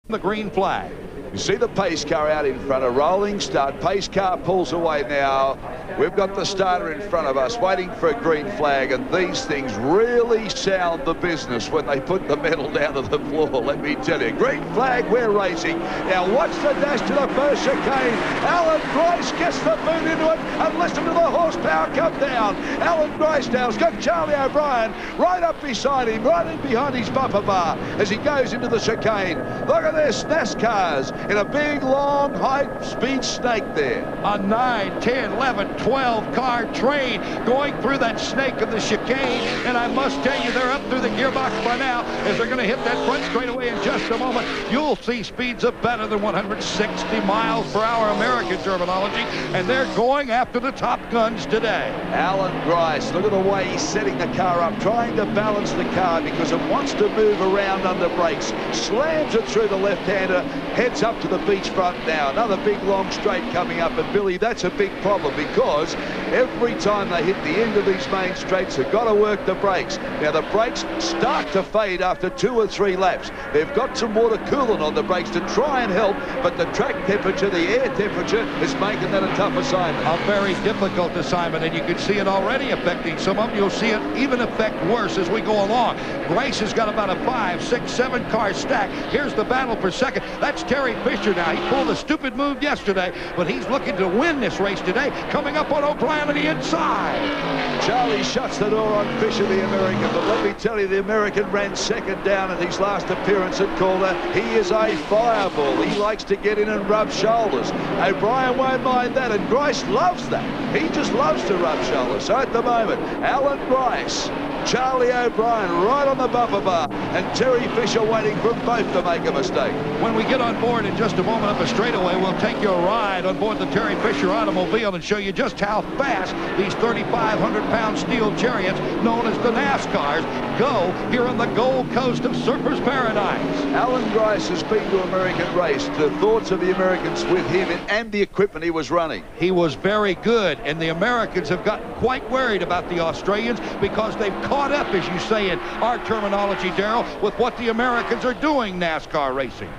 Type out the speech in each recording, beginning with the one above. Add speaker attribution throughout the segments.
Speaker 1: The green flag.
Speaker 2: You see the pace car out in front, a rolling start. Pace car pulls away now. We've got the starter in front of us waiting for a green flag, and these things really sound the business when they put the metal down to the floor, let me tell you. Green flag, we're racing. Now watch the dash to the first chicane. Alan Grice gets the boot into it, and listen to the horsepower come down. Alan Grice now's got Charlie O'Brien right up beside him, right in behind his bumper bar as he goes into the chicane. Look at this, NASCAR's in a big, long, high-speed snake there.
Speaker 1: A 9, 10, 11, 12 car train going through that snake of the chicane, and I must tell you, they're up through the gearbox by now as they're going to hit that front straightaway in just a moment. You'll see speeds of better than 160 miles per hour, American terminology, and they're going after the top guns today.
Speaker 2: Alan Grice, look at the way he's setting the car up, trying to balance the car because it wants to move around under brakes. Slams it through the left-hander, heads up to the beachfront now. Another big long straight coming up, and Billy, that's a big problem because every time they hit the end of these main straights, they've got to work the brakes. Now the brakes start to fade after 2 or 3 laps. They've got some water coolant on the brakes to try and help, but the track temperature, the air temperature is making that a tough assignment.
Speaker 1: A very difficult assignment, and you can see it already affecting some of them. You'll see it even affect worse as we go along. Grice has got about a 5, 6, 7 car stack. Here's the battle for second. That's Terry Fisher now. He pulled a stupid move yesterday, but he's looking to win this race today. Coming up on O'Brien on the inside.
Speaker 2: Charlie shuts the door on Fisher, the American, but let me tell you, the American ran second down in his last appearance at Calder. He is a fireball. He likes to get in and rub shoulders. O'Brien won't mind that, and Grice loves that. He just loves to rub shoulders. So at the moment, Alan Grice, Charlie O'Brien right on the bumper bar, and Terry Fisher waiting for both to make a mistake.
Speaker 1: When we get on board in just a moment up a straightaway, we'll take you a ride on board the Terry Fisher automobile and show you just how fast these 3,500-pound steel chariots known as the NASCARs go here on the Gold Coast of Surfers Paradise.
Speaker 2: Alan Grice has been to American race. The thoughts of the Americans with him and the equipment he was running.
Speaker 1: He was very good, and the Americans have gotten quite worried about the Australians because they've caught up, as you say in our terminology, Darrell, with what the Americans are doing NASCAR racing.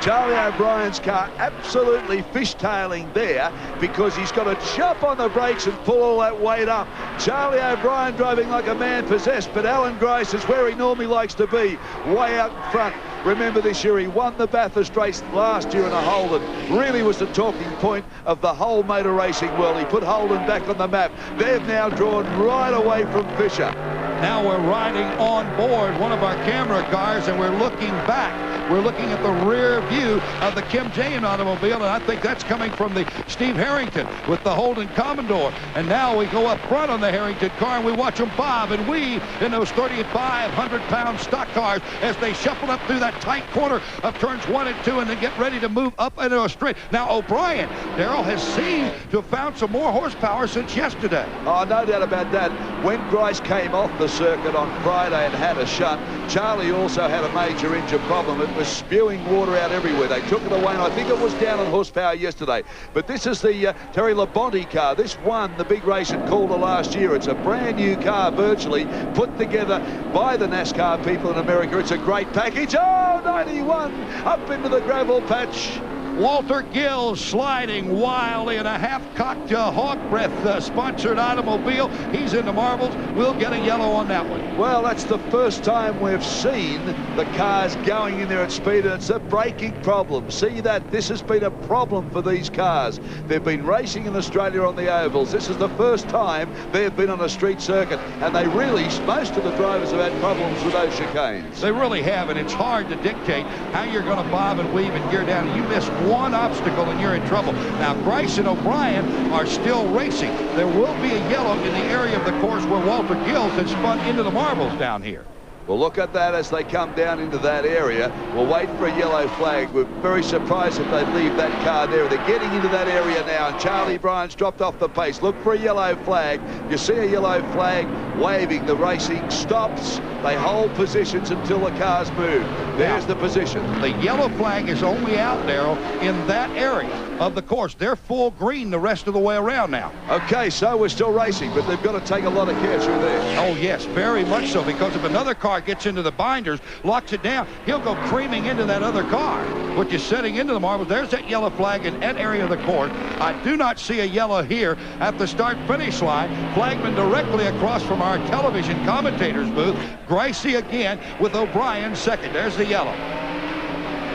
Speaker 2: Charlie O'Brien's car absolutely fishtailing there because he's got to jump on the brakes and pull all that weight up. Charlie O'Brien driving like a man possessed, but Alan Grice is where he normally likes to be, way out in front. Remember this year, he won the Bathurst race last year in a Holden. Really was the talking point of the whole motor racing world. He put Holden back on the map. They've now drawn right away from Fisher.
Speaker 1: Now we're riding on board one of our camera cars, and we're looking back. We're looking at the rear view of the Kim Jane automobile, and I think that's coming from the Steve Harrington with the Holden Commodore. And now we go up front on the Harrington car, and we watch them bob and weave in those 3,500-pound stock cars as they shuffle up through that tight corner of turns 1 and 2 and then get ready to move up into a straight. Now O'Brien, Darrell, has seemed to have found some more horsepower since yesterday.
Speaker 2: Oh, no doubt about that. When Grice came off the circuit on Friday and had a shut, Charlie also had a major engine problem. It was spewing water out everywhere. They took it away, and I think it was down on horsepower yesterday. But this is the Terry Labonte car. This won the big race at Calder last year. It's a brand new car, virtually, put together by the NASCAR people in America. It's a great package. Oh, 91 up into the gravel patch.
Speaker 1: Walter Gill sliding wildly in a half-cocked Hawk Breath sponsored automobile. He's in the marbles. We'll get a yellow on that one.
Speaker 2: Well, that's the first time we've seen the cars going in there at speed, and it's a braking problem. See that? This has been a problem for these cars. They've been racing in Australia on the ovals. This is the first time they've been on a street circuit, and they really, most of the drivers have had problems with those chicanes.
Speaker 1: They really have, and it's hard to dictate how you're going to bob and weave and gear down. You miss one obstacle and you're in trouble. Now Grice and O'Brien are still racing. There will be a yellow in the area of the course where Walter Gills has spun into the marbles down here.
Speaker 2: Well, look at that as they come down into that area. We'll wait for a yellow flag. We're very surprised if they leave that car there. They're getting into that area now, and Charlie Bryant's dropped off the pace. Look for a yellow flag. You see a yellow flag, waving. The racing stops. They hold positions until the cars move. There's the position.
Speaker 1: The yellow flag is only out, Darrell, in that area of the course. They're full green the rest of the way around now.
Speaker 2: Okay, so we're still racing, but they've got to take a lot of care through there.
Speaker 1: Oh, yes, very much so, because if another car gets into the binders, locks it down, he'll go creaming into that other car, which is setting into the marbles. There's that yellow flag in that area of the course. I do not see a yellow here at the start-finish line. Flagman directly across from our television commentator's booth. Gracie again with O'Brien second. There's the yellow.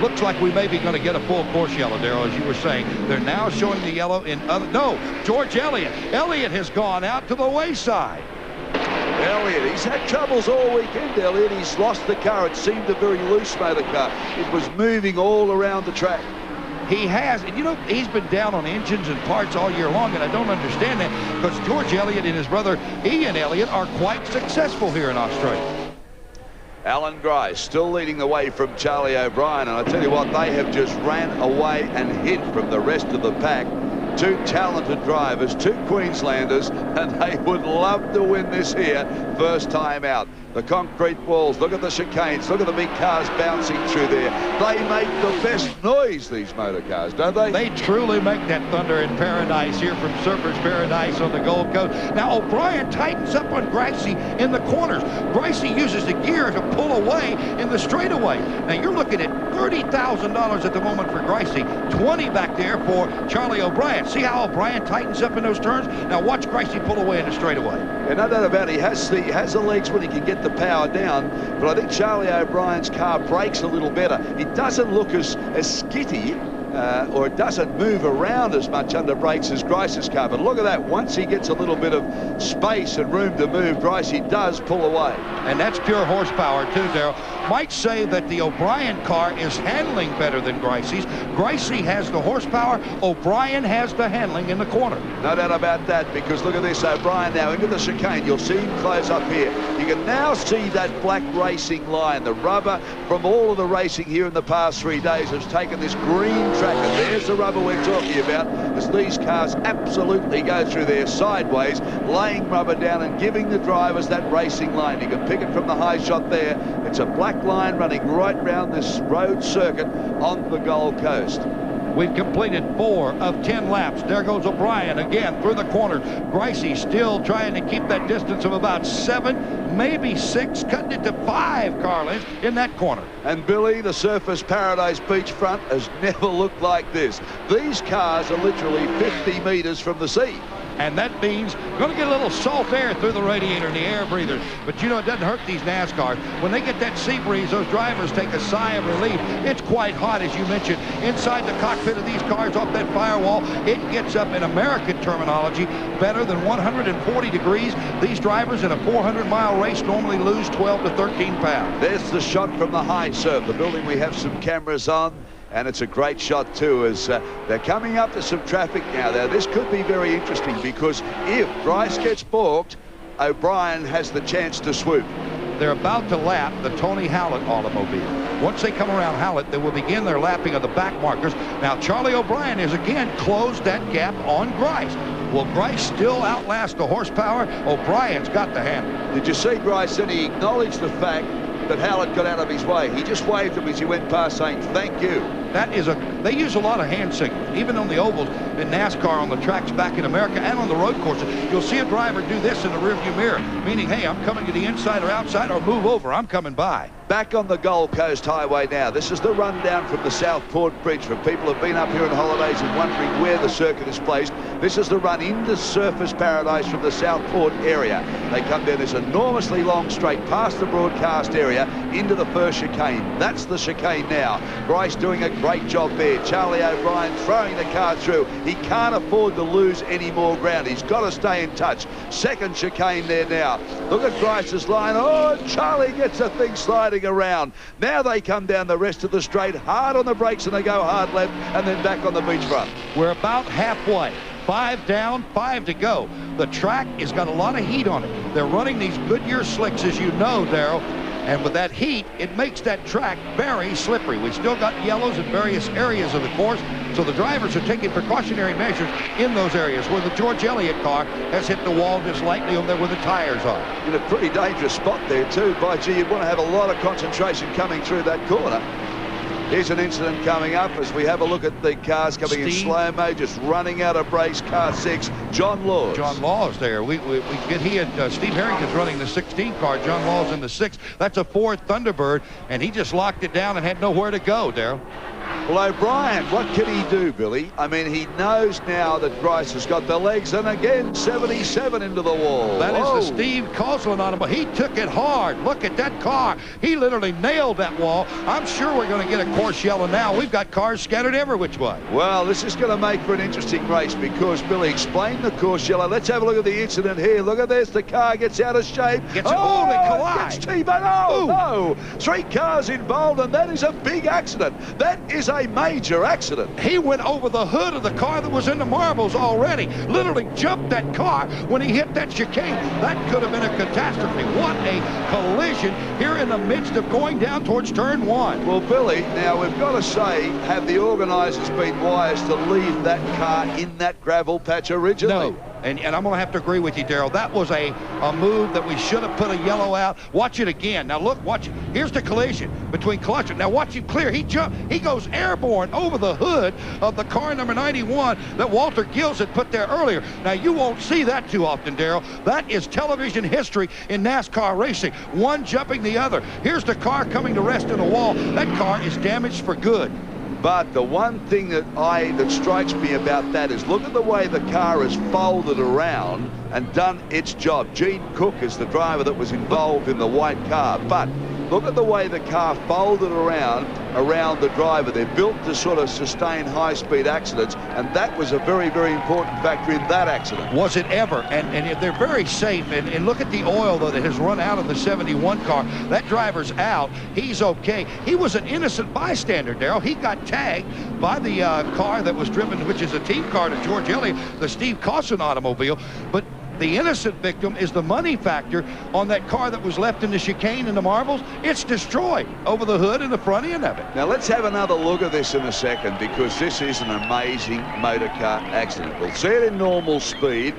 Speaker 1: Looks like we may be going to get a full course yellow, Darrell, as you were saying. They're now showing the yellow in other... No, George Elliott. Elliott has gone out to the wayside.
Speaker 2: Elliott, he's had troubles all weekend, Elliott. He's lost the car. It seemed a very loose motor car. It was moving all around the track.
Speaker 1: He has, and you know, he's been down on engines and parts all year long, and I don't understand that, because George Elliott and his brother Ian Elliott are quite successful here in Australia.
Speaker 2: Alan Grice still leading the way from Charlie O'Brien, and I tell you what, they have just ran away and hid from the rest of the pack. Two talented drivers, two Queenslanders, and they would love to win this here first time out. The concrete walls, look at the chicanes, look at the big cars bouncing through there. They make the best noise, these motor cars, don't they?
Speaker 1: They truly make that thunder in paradise here from Surfers Paradise on the Gold Coast. Now O'Brien tightens up on Gracie in the corners. Gracie uses the gear to pull away in the straightaway. Now you're looking at $30,000 at the moment for Gracie, 20 back there for Charlie O'Brien. See how O'Brien tightens up in those turns? Now watch Gracie pull away in the straightaway.
Speaker 2: Yeah, no doubt about it. He has the legs when he can get the power down, but I think Charlie O'Brien's car brakes a little better. It doesn't look as skitty, or it doesn't move around as much under brakes as Grace's car. But look at that. Once he gets a little bit of space and room to move, Gracie does pull away.
Speaker 1: And that's pure horsepower too, Darrell. Might say that the O'Brien car is handling better than Gracie's. Gracie has the horsepower. O'Brien has the handling in the corner.
Speaker 2: No doubt about that, because look at this. O'Brien now into the chicane. You'll see him close up here. You can now see that black racing line. The rubber from all of the racing here in the past 3 days has taken this green track, and there's the rubber we're talking about, as these cars absolutely go through there sideways, laying rubber down and giving the drivers that racing line. You can pick it from the high shot there. It's a black line running right round this road circuit on the Gold Coast.
Speaker 1: We've completed 4 of 10 laps. There goes O'Brien again through the corner. Gracie still trying to keep that distance of about 7, maybe 6, cutting it to 5 car lengths in that corner.
Speaker 2: And Billy, the Surfers Paradise beachfront has never looked like this. These cars are literally 50 meters from the sea.
Speaker 1: And that means going to get a little salt air through the radiator and the air breathers. But you know, it doesn't hurt these NASCARs. When they get that sea breeze, those drivers take a sigh of relief. It's quite hot, as you mentioned. Inside the cockpit of these cars off that firewall, it gets up, in American terminology, better than 140 degrees. These drivers in a 400-mile race normally lose 12 to 13 pounds.
Speaker 2: There's the shot from the high surf, the building we have some cameras on. And it's a great shot too, as they're coming up to some traffic now. This could be very interesting, because if Grice gets balked, O'Brien has the chance to swoop.
Speaker 1: They're about to lap the Tony Hallett automobile. Once they come around Hallett, they will begin their lapping of the back markers. Now Charlie O'Brien has again closed that gap on Grice. Will Grice still outlast the horsepower? O'Brien's got the handle.
Speaker 2: Did you see Grice? Then he acknowledged the fact that Hallett got out of his way. He just waved him as he went past, saying thank you.
Speaker 1: That is they use a lot of hand signals, even on the ovals in NASCAR, on the tracks back in America and on the road courses. You'll see a driver do this in the rearview mirror, meaning, hey, I'm coming to the inside or outside, or move over, I'm coming by.
Speaker 2: Back on the Gold Coast Highway now. This is the rundown from the Southport Bridge. For people who've been up here on holidays and wondering where the circuit is placed, this is the run into Surfers Paradise from the Southport area. They come down this enormously long straight past the broadcast area into the first chicane. That's the chicane now. Grice doing a great job there. Charlie O'Brien throwing the car through. He can't afford to lose any more ground. He's got to stay in touch. Second chicane there now. Look at Grice's line. Oh, Charlie gets the thing sliding around. Now they come down the rest of the straight, hard on the brakes, and they go hard left, and then back on the beachfront.
Speaker 1: We're about halfway. 5 down, 5 to go. The track has got a lot of heat on it. They're running these Goodyear slicks, as you know, Darrell. And with that heat, it makes that track very slippery. We've still got yellows in various areas of the course, so the drivers are taking precautionary measures in those areas where the George Elliott car has hit the wall just lightly on there where the tires are.
Speaker 2: In a pretty dangerous spot there too. By gee, you'd want to have a lot of concentration coming through that corner. Here's an incident coming up as we have a look at the cars coming in slow-mo, just running out of brakes. Car 6, John Laws.
Speaker 1: John Laws there. We get he and Steve Harrington's running the 16 car. John Laws in the 6. That's a Ford Thunderbird, and he just locked it down and had nowhere to go, Darrell.
Speaker 2: Well, O'Brien, what can he do, Billy? I mean, he knows now that Grice has got the legs, and again, 77 into the wall.
Speaker 1: That is the Steve Coughlin on him, but he took it hard. Look at that car. He literally nailed that wall. I'm sure we're going to get a course yellow now. We've got cars scattered every which way.
Speaker 2: Well, this is going to make for an interesting race because Billy explained the course yellow. Let's have a look at the incident here. Look at this. The car gets out of shape.
Speaker 1: They collide.
Speaker 2: Gets T-boned. Oh, no. 3 cars involved, and that is a big accident. That is a major accident.
Speaker 1: He went over the hood of the car that was in the marbles already. Literally jumped that car when he hit that chicane. That could have been a catastrophe. What a collision here in the midst of going down towards turn 1.
Speaker 2: Well, Billy, now we've got to say, have the organisers been wise to leave that car in that gravel patch originally?
Speaker 1: No. And I'm going to have to agree with you, Darrell. That was a move that we should have put a yellow out. Watch it again. Now, look, watch it. Here's the collision between Clutcher. Now, watch him clear. He jumped. He goes airborne over the hood of the car number 91 that Walter Gills had put there earlier. Now, you won't see that too often, Darrell. That is television history in NASCAR racing. One jumping the other. Here's the car coming to rest in a wall. That car is damaged for good.
Speaker 2: But the one thing that strikes me about that is look at the way the car is folded around and done its job. Gene Cook is the driver that was involved in the white car, but look at the way the car folded around the driver. They're built to sort of sustain high-speed accidents, and that was a very, very important factor in that accident.
Speaker 1: Was it ever? And they're very safe. And look at the oil, though, that has run out of the 71 car. That driver's out. He's okay. He was an innocent bystander, Darrell. He got tagged by the car that was driven, which is a team car to George Elliott, the Steve Coughlin automobile. But the innocent victim is the money factor on that car that was left in the chicane in the marbles. It's destroyed over the hood and the front end of it.
Speaker 2: Now let's have another look at this in a second because this is an amazing motor car accident. We'll see it in normal speed.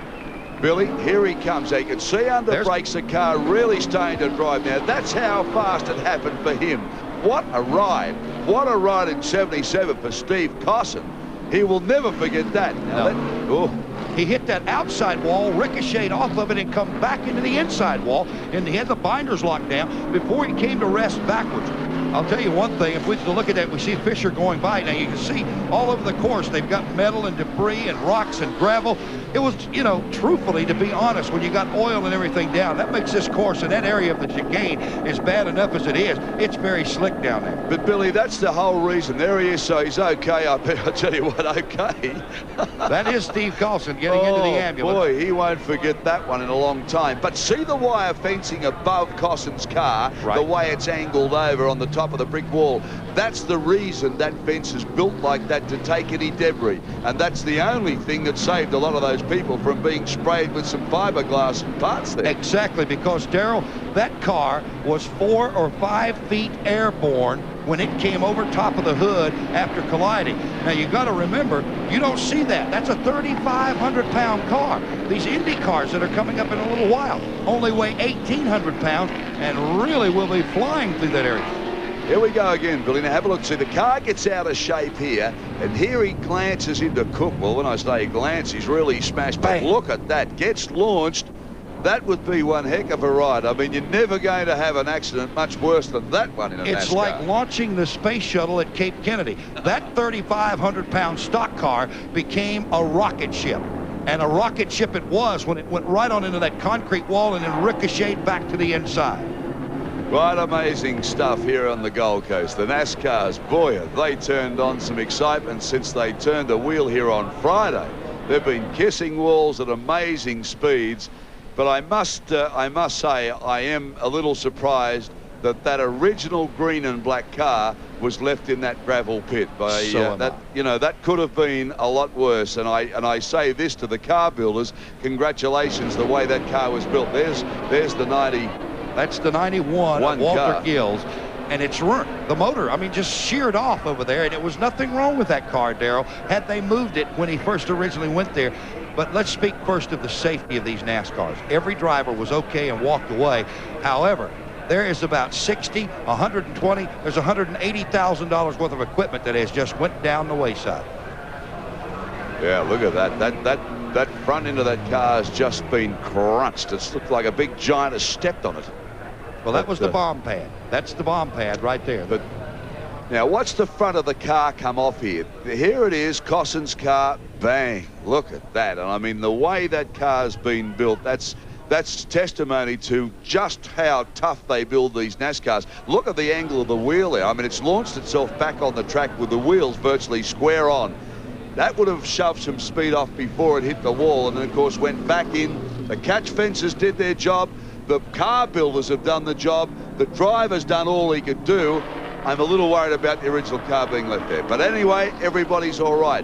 Speaker 2: Billy, here he comes. You can see under brakes the car really starting to drive now. That's how fast it happened for him. What a ride. What a ride in 77 for Steve Coughlin. He will never forget that. Now
Speaker 1: he hit that outside wall, ricocheted off of it, and come back into the inside wall, and he had the binders locked down before he came to rest backwards. I'll tell you one thing, if we look at that, we see Fisher going by. Now, you can see all over the course, they've got metal and debris and rocks and gravel. It was, you know, truthfully, to be honest, when you got oil and everything down, that makes this course and that area of the chicane is bad enough as it is. It's very slick down there.
Speaker 2: But, Billy, that's the whole reason. There he is, so he's okay. I'll tell you what, okay.
Speaker 1: That is Steve Coughlin getting into the ambulance.
Speaker 2: Boy, he won't forget that one in a long time. But see the wire fencing above Coughlin's car, the way it's angled over on the top of the brick wall. That's the reason that fence is built like that, to take any debris. And that's the only thing that saved a lot of those people from being sprayed with some fiberglass parts there.
Speaker 1: Exactly, because, Darrell, that car was 4 or 5 feet airborne when it came over top of the hood after colliding. Now, you got to remember, you don't see that. That's a 3,500-pound car. These Indy cars that are coming up in a little while only weigh 1,800 pounds and really will be flying through that area.
Speaker 2: Here we go again, Billy. Now have a look. See, the car gets out of shape here, and here he glances into Cook. Well, when I say glance, he's really smashed. But look at that. Gets launched. That would be one heck of a ride. I mean, you're never going to have an accident much worse than that one in a NASCAR.
Speaker 1: It's like launching the space shuttle at Cape Kennedy. That 3,500-pound stock car became a rocket ship. And a rocket ship it was when it went right on into that concrete wall and then ricocheted back to the inside.
Speaker 2: Right, amazing stuff here on the Gold Coast. The NASCARs, boy, have they turned on some excitement since they turned the wheel here on Friday. They've been kissing walls at amazing speeds. But I must say, I am a little surprised that that original green and black car was left in that gravel pit. That could have been a lot worse. And I say this to the car builders: congratulations, the way that car was built. There's the
Speaker 1: That's the 91 of Walter Gills. And it's the motor, I mean, just sheared off over there, and it was nothing wrong with that car, Darrell, had they moved it when he first originally went there. But let's speak first of the safety of these NASCARs. Every driver was okay and walked away. However, there is about 60, 120, there's $180,000 worth of equipment that has just went down the wayside.
Speaker 2: Yeah, look at that. That front end of that car has just been crunched. It's looked like a big giant has stepped on it.
Speaker 1: Well, that was the bomb pad. That's the bomb pad right there.
Speaker 2: But now watch the front of the car come off here. Here it is, Cosson's car. Bang. Look at that. And I mean, the way that car's been built, that's testimony to just how tough they build these NASCARs. Look at the angle of the wheel there. I mean, it's launched itself back on the track with the wheels virtually square on. That would have shoved some speed off before it hit the wall, and then, of course, went back in. The catch fences did their job. The car builders have done the job. The driver's done all he could do. I'm a little worried about the original car being left there. But anyway, everybody's all right.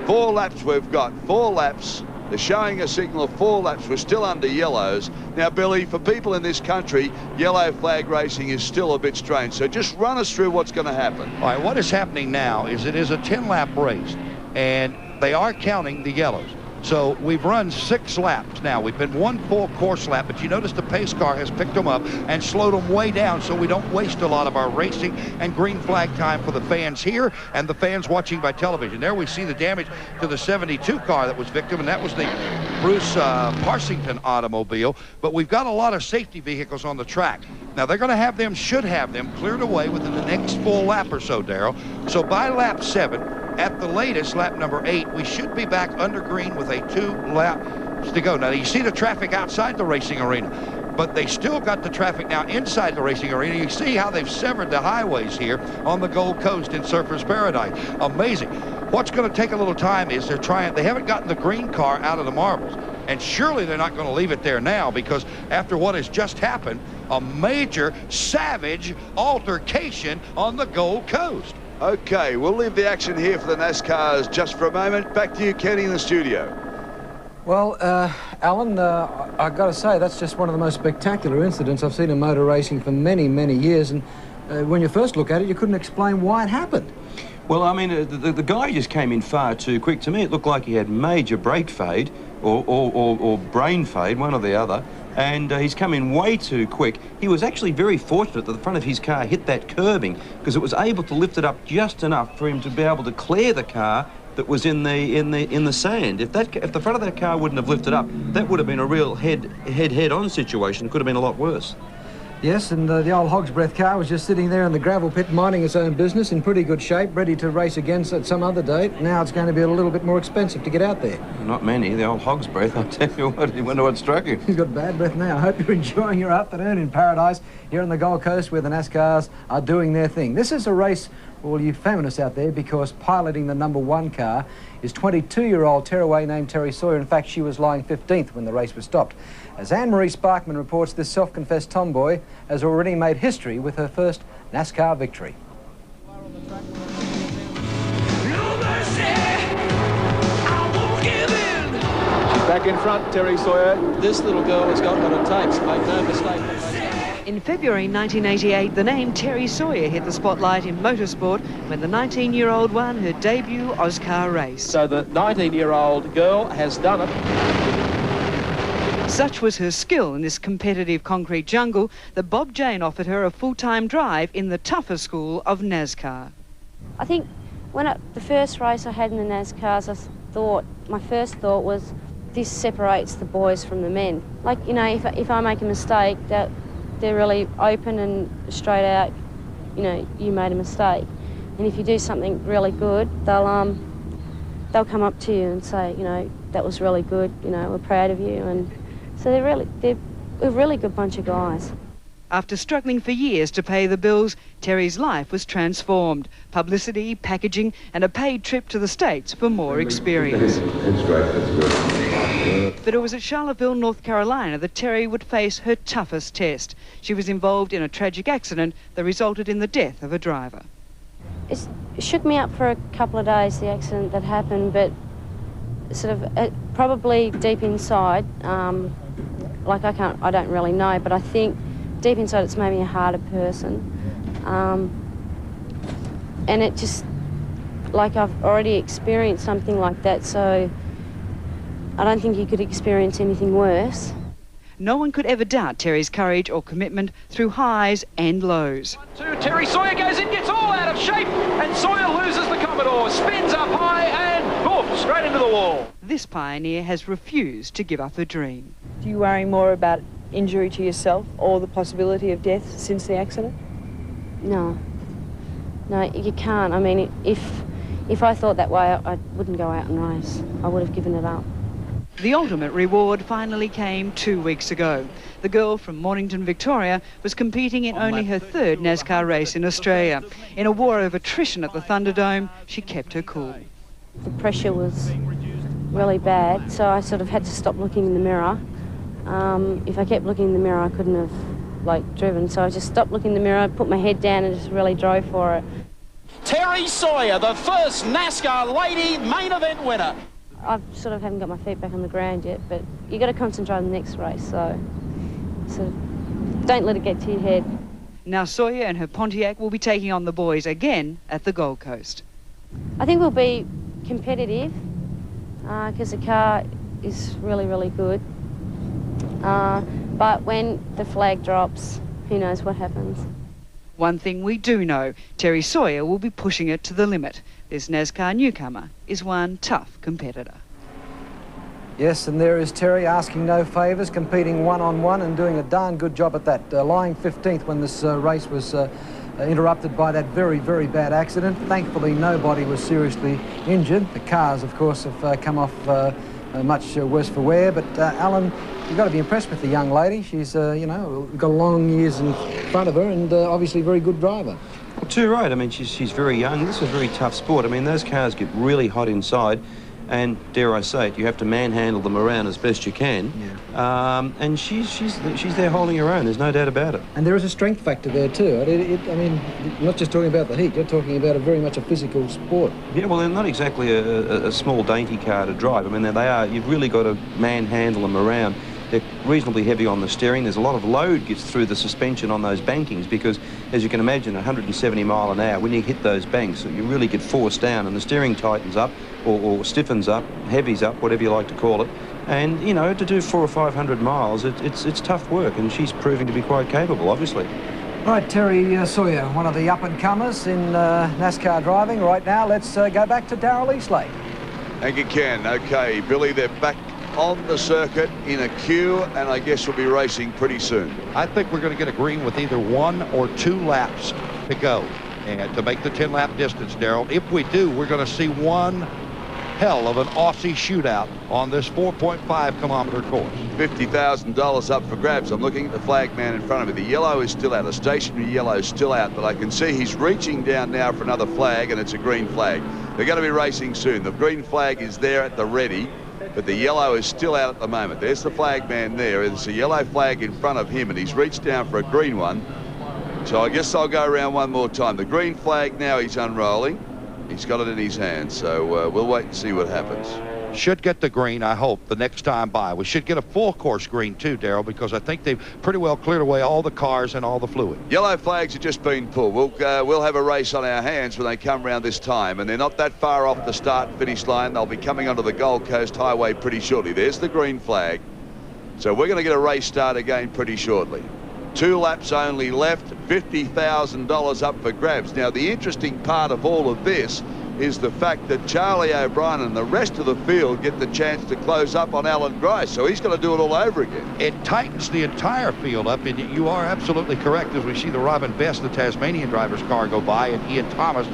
Speaker 2: 4 laps we've got. 4 laps. They're showing a signal of 4 laps. We're still under yellows. Now, Billy, for people in this country, yellow flag racing is still a bit strange. So just run us through what's going to happen.
Speaker 1: All right, what is happening now is it is a 10-lap race, and they are counting the yellows. So we've run 6 laps now. We've been 1 full course lap, but you notice the pace car has picked them up and slowed them way down so we don't waste a lot of our racing and green flag time for the fans here and the fans watching by television. There we see the damage to the 72 car that was victim, and that was the Bruce Parsington automobile. But we've got a lot of safety vehicles on the track. Now they're going to have them, should have them, cleared away within the next full lap or so, Darrell. So by lap 7, at the latest, lap number 8, we should be back under green with a 2 laps to go. Now, you see the traffic outside the racing arena, but they still got the traffic now inside the racing arena. You see how they've severed the highways here on the Gold Coast in Surfers Paradise. Amazing. What's going to take a little time is they haven't gotten the green car out of the marbles. And surely they're not going to leave it there now, because after what has just happened, a major, savage altercation on the Gold Coast.
Speaker 2: Okay, we'll leave the action here for the NASCARs just for a moment. Back to you, Kenny, in the studio.
Speaker 3: Well, Alan, I've got to say, that's just one of the most spectacular incidents I've seen in motor racing for many, many years. And when you first look at it, you couldn't explain why it happened.
Speaker 4: Well, I mean, the guy just came in far too quick. To me, it looked like he had major brake fade or brain fade, one or the other. And he's come in way too quick. He was actually very fortunate that the front of his car hit that curbing, because it was able to lift it up just enough for him to be able to clear the car that was in the sand. If the front of that car wouldn't have lifted up, that would have been a real head-on situation. It could have been a lot worse.
Speaker 3: Yes, and the old Hog's Breath car was just sitting there in the gravel pit minding its own business, in pretty good shape, ready to race again at some other date. Now it's going to be a little bit more expensive to get out there.
Speaker 4: Not many. The old Hog's Breath, I'll tell you what, you wonder what struck him.
Speaker 3: He's got bad breath now. I hope you're enjoying your afternoon in paradise here on the Gold Coast, where the NASCARs are doing their thing. This is a race for all you feminists out there, because piloting the #1 car is 22-year-old tearaway named Terry Sawyer. In fact, she was lying 15th when the race was stopped. As Anne-Marie Sparkman reports, this self-confessed tomboy has already made history with her first NASCAR victory.
Speaker 5: She's back in front, Terry Sawyer. This little girl has got what it takes. Make no mistake.
Speaker 6: In February 1988, the name Terry Sawyer hit the spotlight in motorsport when the 19-year-old won her debut Oscar race.
Speaker 5: So the 19-year-old girl has done it.
Speaker 6: Such was her skill in this competitive concrete jungle that Bob Jane offered her a full-time drive in the tougher school of NASCAR.
Speaker 7: I think the first race I had in the NASCARs, my first thought was, this separates the boys from the men. Like, you know, if I make a mistake, they're really open and straight out, you know, you made a mistake. And if you do something really good, they'll come up to you and say, you know, that was really good, you know, we're proud of you. And so they're a really good bunch of guys.
Speaker 6: After struggling for years to pay the bills, Terry's life was transformed. Publicity, packaging, and a paid trip to the States for more experience.
Speaker 8: That's great, that's good.
Speaker 6: But it was at Charlottesville, North Carolina, that Terry would face her toughest test. She was involved in a tragic accident that resulted in the death of a driver.
Speaker 7: It shook me up for a couple of days, the accident that happened, but sort of probably deep inside, like I don't really know, but I think deep inside it's made me a harder person. And it just, like, I've already experienced something like that, so I don't think you could experience anything worse.
Speaker 6: No one could ever doubt Terry's courage or commitment through highs and lows.
Speaker 5: Terry Sawyer goes in, gets all out of shape, and Sawyer loses the Commodore, spins up high and poof, straight into the wall.
Speaker 6: This pioneer has refused to give up her dream.
Speaker 9: Do you worry more about injury to yourself or the possibility of death since the accident?
Speaker 7: No. No, you can't. I mean, if I thought that way, I wouldn't go out and race. I would have given it up.
Speaker 6: The ultimate reward finally came 2 weeks ago. The girl from Mornington, Victoria, was competing in only her third NASCAR race in Australia. In a war of attrition at the Thunderdome, she kept her cool.
Speaker 7: The pressure was really bad, so I sort of had to stop looking in the mirror. If I kept looking in the mirror, I couldn't have, like, driven. So I just stopped looking in the mirror, put my head down and just really drove for it.
Speaker 5: Terry Sawyer, the first NASCAR lady main event winner.
Speaker 7: I sort of haven't got my feet back on the ground yet, but you got to concentrate on the next race, so don't let it get to your head.
Speaker 6: Now Sawyer and her Pontiac will be taking on the boys again at the Gold Coast.
Speaker 7: I think we'll be competitive because the car is really, really good. But when the flag drops, who knows what happens.
Speaker 6: One thing we do know, Terry Sawyer will be pushing it to the limit. This NASCAR newcomer is one tough competitor.
Speaker 3: Yes, and there is Terry asking no favours, competing one-on-one and doing a darn good job at that. Lying 15th when this race was interrupted by that very, very bad accident. Thankfully, nobody was seriously injured. The cars, of course, have come off much worse for wear. But Alan, you've got to be impressed with the young lady. She's, you know, got long years in front of her and obviously a very good driver.
Speaker 4: Well, too right. I mean, she's very young. This is a very tough sport. I mean, those cars get really hot inside, and dare I say it, you have to manhandle them around as best you can. Yeah. And she's there holding her own. There's no doubt about it. And
Speaker 3: there is a strength factor there too. I mean, not just talking about the heat. You're talking about very much a physical sport.
Speaker 4: Yeah. Well, they're not exactly a small, dainty car to drive. I mean, they are. You've really got to manhandle them around. They're reasonably heavy on the steering. There's a lot of load gets through the suspension on those bankings because, as you can imagine, 170 mile an hour, when you hit those banks, you really get forced down and the steering tightens up or stiffens up, heavies up, whatever you like to call it. And, you know, to do 400 or 500 miles, it's tough work, and she's proving to be quite capable, obviously.
Speaker 3: All right, Terry Sawyer, one of the up-and-comers in NASCAR driving right now. Let's go back to Darrell Eastlake.
Speaker 2: Thank you, Ken. Okay, Billy, they're back on the circuit in a queue, and I guess we'll be racing pretty soon.
Speaker 1: I think we're going to get a green with either 1 or 2 laps to go and to make the 10-lap distance, Darrell. If we do, we're going to see one hell of an Aussie shootout on this 4.5-kilometer course.
Speaker 2: $50,000 up for grabs. I'm looking at the flag man in front of me. The yellow is still out. The stationary yellow is still out, but I can see he's reaching down now for another flag, and it's a green flag. They're going to be racing soon. The green flag is there at the ready, but the yellow is still out at the moment. There's the flag man there. There's a yellow flag in front of him, and he's reached down for a green one. So I guess I'll go around one more time. The green flag now he's unrolling. He's got it in his hand, so we'll wait and see what happens.
Speaker 1: Should get the green, I hope, the next time by. We should get a full course green too, Darrell, because I think they've pretty well cleared away all the cars and all the fluid.
Speaker 2: Yellow flags have just been pulled. We'll have a race on our hands when they come around this time, and they're not that far off the start and finish line. They'll be coming onto the Gold Coast Highway pretty shortly. There's the green flag. So we're going to get a race start again pretty shortly. 2 laps only left, $50,000 up for grabs. Now, the interesting part of all of this is the fact that Charlie O'Brien and the rest of the field get the chance to close up on Alan Grice, so he's going to do it all over again.
Speaker 1: It tightens the entire field up, and you are absolutely correct as we see the Robin Best, the Tasmanian driver's car, go by, and Ian Thomas.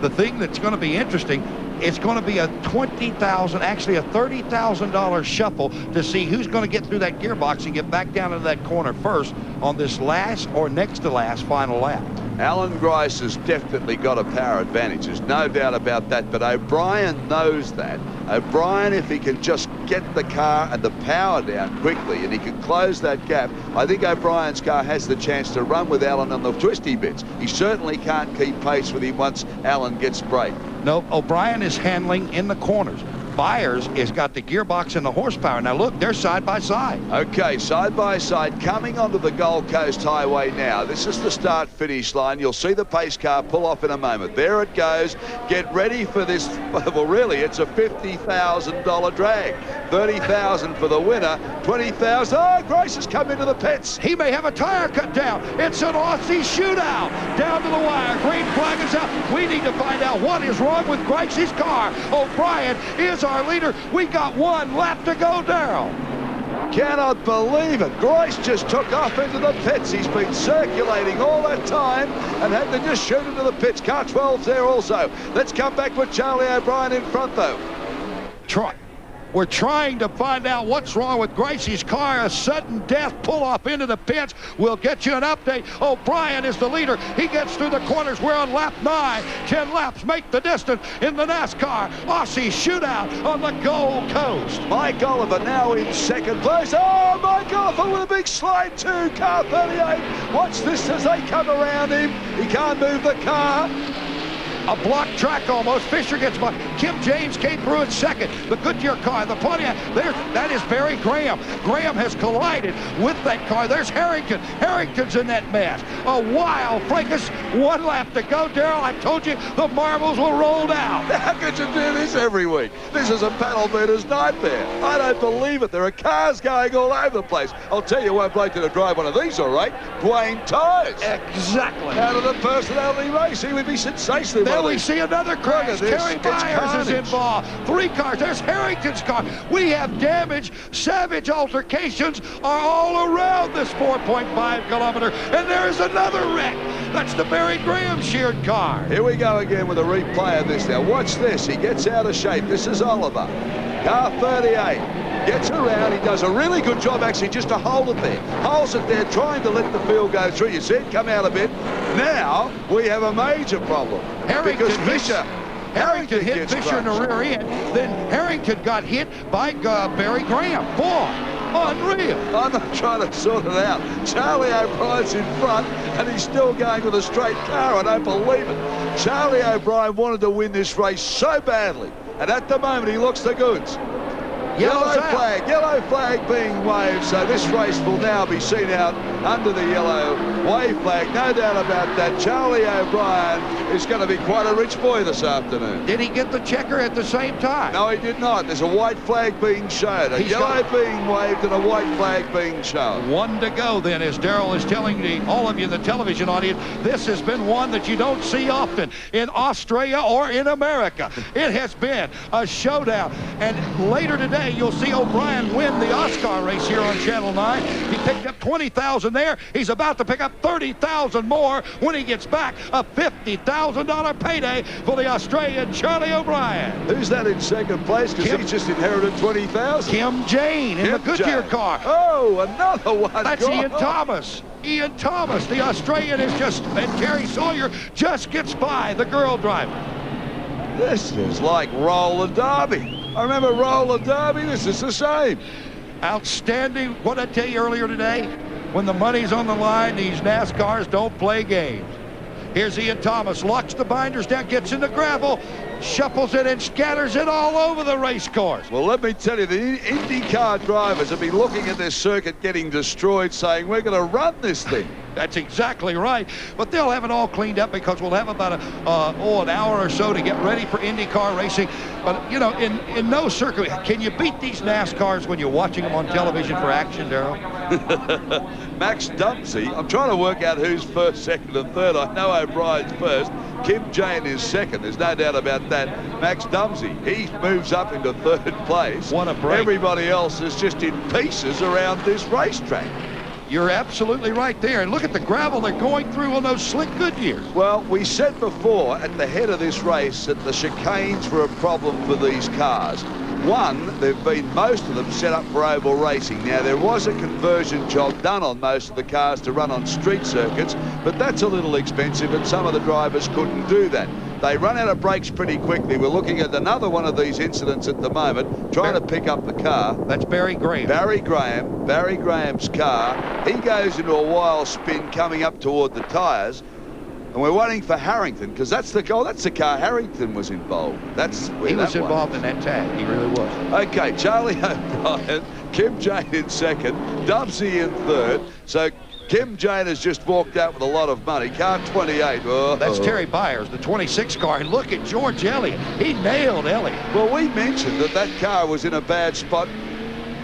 Speaker 1: The thing that's going to be interesting, it's going to be a $20,000, actually a $30,000 shuffle to see who's going to get through that gearbox and get back down into that corner first on this last or next to last final lap.
Speaker 2: Alan Grice has definitely got a power advantage. There's no doubt about that, but O'Brien knows that. O'Brien, if he can just get the car and the power down quickly and he can close that gap, I think O'Brien's car has the chance to run with Alan on the twisty bits. He certainly can't keep pace with him once Alan gets brake.
Speaker 1: No, O'Brien is handling in the corners. Byers has got the gearbox and the horsepower. Now look, they're side by side.
Speaker 2: Okay, side by side, coming onto the Gold Coast Highway now. This is the start-finish line. You'll see the pace car pull off in a moment. There it goes. Get ready for this. Well, really, it's a $50,000 drag. $30,000 for the winner. $20,000. Oh, Grace has come into the pits.
Speaker 1: He may have a tire cut down. It's an Aussie shootout. Down to the wire. Green flag is out. We need to find out what is wrong with Gracie's car. O'Brien is our leader. We got one lap to go, Darrell.
Speaker 2: Cannot believe it. Grace just took off into the pits. He's been circulating all that time and had to just shoot into the pits. Car 12's there also. Let's come back with Charlie O'Brien in front, though.
Speaker 1: We're trying to find out what's wrong with Gracie's car. A sudden death pull off into the pits. We'll get you an update. O'Brien is the leader. He gets through the corners. We're on lap 9. 10 laps make the distance in the NASCAR Aussie shootout on the Gold Coast.
Speaker 2: Mike Oliver now in second place. Oh, Mike Oliver with a big slide too. Car 38. Watch this as they come around him. He can't move the car.
Speaker 1: A blocked track almost. Fisher gets by. Kim James came through in second. The Goodyear car, the Pontiac. That is Barry Graham. Graham has collided with that car. There's Harrington. Harrington's in that mess. A wild fracas. 1 lap to go, Darrell. I told you the marbles were rolled out.
Speaker 2: How could you do this every week? This is a paddle beater's nightmare. I don't believe it. There are cars going all over the place. I'll tell you one bloke to drive one of these, all right. Dwayne Tyres.
Speaker 1: Exactly.
Speaker 2: Out of the personality race. He would be sensational.
Speaker 1: Then we see another crash. Terry Byers is involved. 3 cars. There's Harrington's car. We have damage. Savage altercations are all around this 4.5 kilometer. And there is another wreck. That's the Barry Graham sheared car.
Speaker 2: Here we go again with a replay of this now. Watch this. He gets out of shape. This is Oliver. Car 38. Gets around. He does a really good job actually just to hold it there. Holds it there, trying to let the field go through. You see it come out a bit. Now we have a major problem. Because Harrington hit Fisher in the rear end.
Speaker 1: Then Harrington got hit by Barry Graham. Boy, unreal.
Speaker 2: I'm not trying to sort it out. Charlie O'Brien's in front and he's still going with a straight car. I don't believe it. Charlie O'Brien wanted to win this race so badly. And at the moment he looks the goods. Yellow flag being waved, so this race will now be seen out under the yellow wave flag. No doubt about that. Charlie O'Brien is going to be quite a rich boy this afternoon.
Speaker 1: Did he get the checker at the same time?
Speaker 2: No, he did not. There's a white flag being shown, a yellow being waved and a white flag being shown.
Speaker 1: 1 to go then, as Darrell is telling all of you in the television audience. This has been one that you don't see often in Australia or in America. It has been a showdown. And later today, you'll see O'Brien win the Oscar race here on Channel 9. He picked up $20,000 there. He's about to pick up $30,000 more when he gets back. A $50,000 payday for the Australian Charlie O'Brien.
Speaker 2: Who's that in second place? Because he's just inherited $20,000.
Speaker 1: Kim Jane in the Goodyear car.
Speaker 2: Oh, another one.
Speaker 1: That's Ian Thomas. Ian Thomas, the Australian, is just, and Terry Sawyer just gets by the girl driver.
Speaker 2: This is like roller derby. I remember roller derby. This is the same.
Speaker 1: Outstanding. What did I tell you earlier today? When the money's on the line, these NASCARs don't play games. Here's Ian Thomas, locks the binders down, gets in the gravel, shuffles it and scatters it all over the race course.
Speaker 2: Well, let me tell you, the IndyCar drivers have been looking at this circuit getting destroyed, saying, we're going to run this thing.
Speaker 1: That's exactly right. But they'll have it all cleaned up because we'll have about an hour or so to get ready for IndyCar racing. But, you know, in no circuit, can you beat these NASCARs when you're watching them on television for action, Darrell?
Speaker 2: Max Dumsey, I'm trying to work out who's first, second, and third. I know O'Brien's first. Kim Jane is second. There's no doubt about that. Max Dumsey, he moves up into third place.
Speaker 1: What a break.
Speaker 2: Everybody else is just in pieces around this racetrack.
Speaker 1: You're absolutely right there. And look at the gravel they're going through on those slick Goodyears.
Speaker 2: Well, we said before at the head of this race that the chicanes were a problem for these cars. One, most of them set up for oval racing. Now, there was a conversion job done on most of the cars to run on street circuits, but that's a little expensive and some of the drivers couldn't do that. They run out of brakes pretty quickly. We're looking at another one of these incidents at the moment, trying to pick up the car.
Speaker 1: That's Barry Graham.
Speaker 2: Barry Graham's car. He goes into a wild spin coming up toward the tyres. And we're waiting for Harrington, because that's the goal. That's the car Harrington was involved. That's where
Speaker 1: He was
Speaker 2: that
Speaker 1: involved in that tag. He really was.
Speaker 2: Okay, Charlie O'Brien, Kim Jane in second, Dubsy in third. So Kim Jane has just walked out with a lot of money. Car 28. Oh,
Speaker 1: That's Terry Byers, the 26 car. And look at George Elliott. He nailed Elliott.
Speaker 2: Well, we mentioned that car was in a bad spot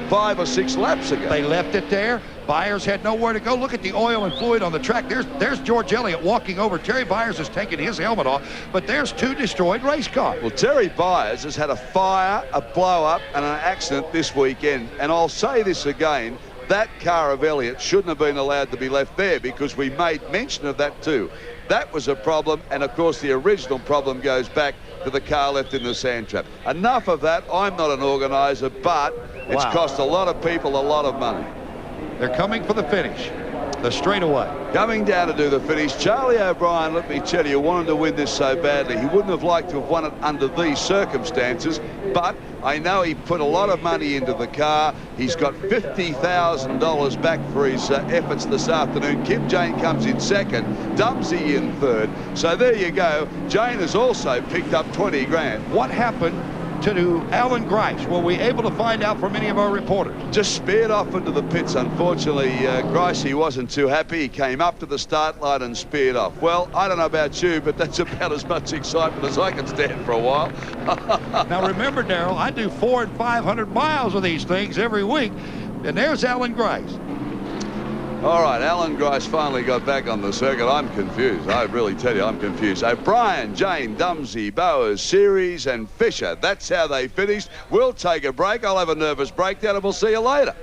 Speaker 2: 5 or 6 laps ago.
Speaker 1: They left it there. Byers had nowhere to go. Look at the oil and fluid on the track. There's George Elliott walking over. Terry Byers has taken his helmet off, but there's 2 destroyed race cars.
Speaker 2: Well, Terry Byers has had a fire, a blow-up, and an accident this weekend. And I'll say this again, that car of Elliott shouldn't have been allowed to be left there, because we made mention of that too. That was a problem, and of course the original problem goes back to the car left in the sand trap. Enough of that. I'm not an organiser, but it's cost a lot of people a lot of money.
Speaker 1: They're coming for the finish, the straightaway.
Speaker 2: Coming down to do the finish, Charlie O'Brien, let me tell you, wanted to win this so badly. He wouldn't have liked to have won it under these circumstances, but I know he put a lot of money into the car. He's got $50,000 back for his efforts this afternoon. Kim Jane comes in second, Dubsy in third. So there you go. Jane has also picked up 20 grand.
Speaker 1: What happened to Alan Grice? Were we able to find out from any of our reporters?
Speaker 2: Just speared off into the pits. Unfortunately, Grice, he wasn't too happy. He came up to the start line and speared off. Well, I don't know about you, but that's about as much excitement as I can stand for a while.
Speaker 1: Now remember, Darrell, I do 400 and 500 miles of these things every week, and there's Alan Grice.
Speaker 2: All right, Alan Grice finally got back on the circuit. I'm confused. I really tell you, I'm confused. O'Brien, Jane, Dubsy, Bowers, Series, and Fisher. That's how they finished. We'll take a break. I'll have a nervous breakdown, and we'll see you later.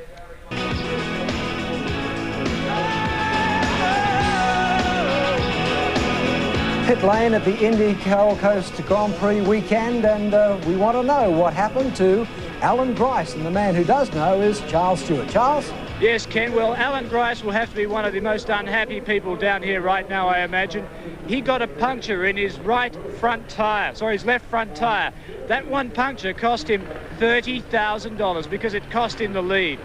Speaker 3: Pit lane at the Indy Gold Coast Grand Prix weekend, and we want to know what happened to Alan Grice, and the man who does know is Charles Stewart. Charles?
Speaker 10: Yes, Ken. Well, Alan Grice will have to be one of the most unhappy people down here right now, I imagine. He got a puncture in his right front tyre, sorry, his left front tyre. That one puncture cost him $30,000 because it cost him the lead.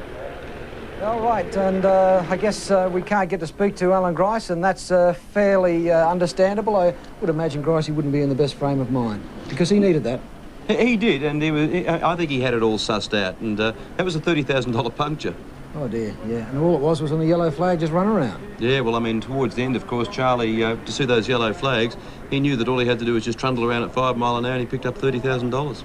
Speaker 3: All right, and I guess we can't get to speak to Alan Grice, and that's fairly understandable. I would imagine Grice wouldn't be in the best frame of mind because he needed that.
Speaker 4: He did, and I think he had it all sussed out, and that was a $30,000 puncture.
Speaker 3: Oh dear, yeah, and all it was on the yellow flag just run around.
Speaker 4: Yeah, well, I mean, towards the end, of course, Charlie, to see those yellow flags, he knew that all he had to do was just trundle around at 5 mile an hour, and he picked up $30,000.